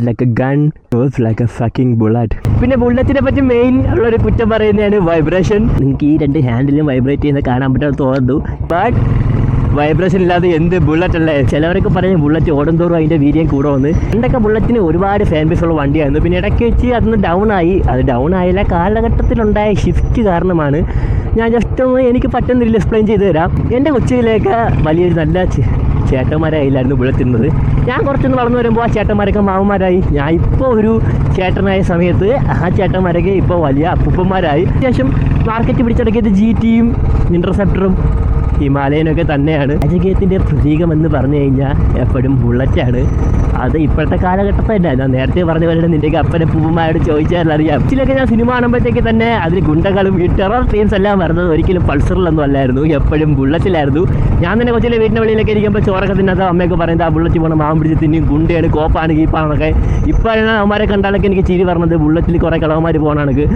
Like A gun, goes like A fucking bullet. പിന്നെ ബുള്ളറ്റിനെ പറ്റി main ഉള്ളൊരു കുറ്റം പറയുന്നതാണ് വൈബ്രേഷൻ. നിങ്ങൾക്ക് ഈ 2 ഹാൻഡിലും വൈബ്രേറ്റ് ചെയ്യുന്നത് കാണാൻ പറ്റുമെന്ന് തോന്നുന്നു. ബട്ട് വൈബ്രേഷൻ ഇല്ലാതെ എന്ത് ബുള്ളറ്റ് അല്ലേ. ചിലവരൊക്കെ പറഞ്ഞ് ബുള്ളറ്റ് ഓടും തോറും അതിൻ്റെ വീര്യം കൂടെ വന്ന്. പണ്ടൊക്കെ ബുള്ളറ്റിന് ഒരുപാട് ഫാൻ ബേസ് ഉള്ള വണ്ടിയായിരുന്നു. പിന്നെ ഇടയ്ക്ക് വെച്ച് അതൊന്ന് ഡൗൺ ആയി. അത് ഡൗൺ ആയില്ല, കാലഘട്ടത്തിലുണ്ടായ ഷിഫ്റ്റ് കാരണമാണ്. ഞാൻ ജസ്റ്റ് ഒന്ന് എനിക്ക് പറ്റുന്നില്ല എക്സ്പ്ലെയിൻ ചെയ്ത് തരാം. എൻ്റെ കൊച്ചിയിലേക്ക് വലിയൊരു നല്ല ചേട്ടന്മാരായില്ലായിരുന്നു ബുള്ളറ്റിരുന്നത്. ഞാൻ കുറച്ചൊന്ന് വളർന്നു വരുമ്പോൾ ആ ചേട്ടന്മാരൊക്കെ മാവന്മാരായി. ഞാൻ ഇപ്പോൾ ഒരു ചേട്ടനായ സമയത്ത് ആ ചേട്ടന്മാരൊക്കെ ഇപ്പോൾ വലിയ അപ്പൂപ്പന്മാരായി. അത്യാവശ്യം മാർക്കറ്റ് പിടിച്ചടക്കിയത് GT-യും ഇൻ്റർസെപ്റ്ററും ഹിമാലയനൊക്കെ തന്നെയാണ്. രാജകീയത്തിൻ്റെ പ്രതീകമെന്ന് പറഞ്ഞു കഴിഞ്ഞാൽ എപ്പോഴും ബുള്ളറ്റാണ്. അത് ഇപ്പോഴത്തെ കാലഘട്ടത്തല്ല. ഞാൻ നേരത്തെ പറഞ്ഞ പോലെ നിൻ്റെയൊക്കെ അപ്പനെ പൂപ്പന്മാരോട് ചോദിച്ചാൽ അറിയാം. ഇതിലൊക്കെ ഞാൻ സിനിമ കാണുമ്പോഴത്തേക്ക് തന്നെ അതിൽ ഗുണ്ടകളും ഈ ടെറർ ടീംസ് എല്ലാം വരുന്നത് ഒരിക്കലും പൾസറിലൊന്നും അല്ലായിരുന്നു, എപ്പോഴും ബുള്ളറ്റിലായിരുന്നു. ഞാൻ തന്നെ കൊച്ചിലെ വീടിൻ്റെ വെളിയിലൊക്കെ ഇരിക്കുമ്പോൾ ചോറൊക്കെ തിന്നാത്ത അമ്മയൊക്കെ പറയുന്നത് ആ ബുള്ളറ്റ് പോകണം, മാവും പിടിച്ച് തിന്നും, ഗുണ്ടയാണ്, കോപ്പാണ്, കീപ്പാണൊക്കെ. ഇപ്പോഴാണ് അവന്മാരെ കണ്ടാലൊക്കെ എനിക്ക് ചിരി പറഞ്ഞത് ബുള്ളറ്റിൽ കുറേ കളവന്മാർ പോകണാണെങ്കിൽ.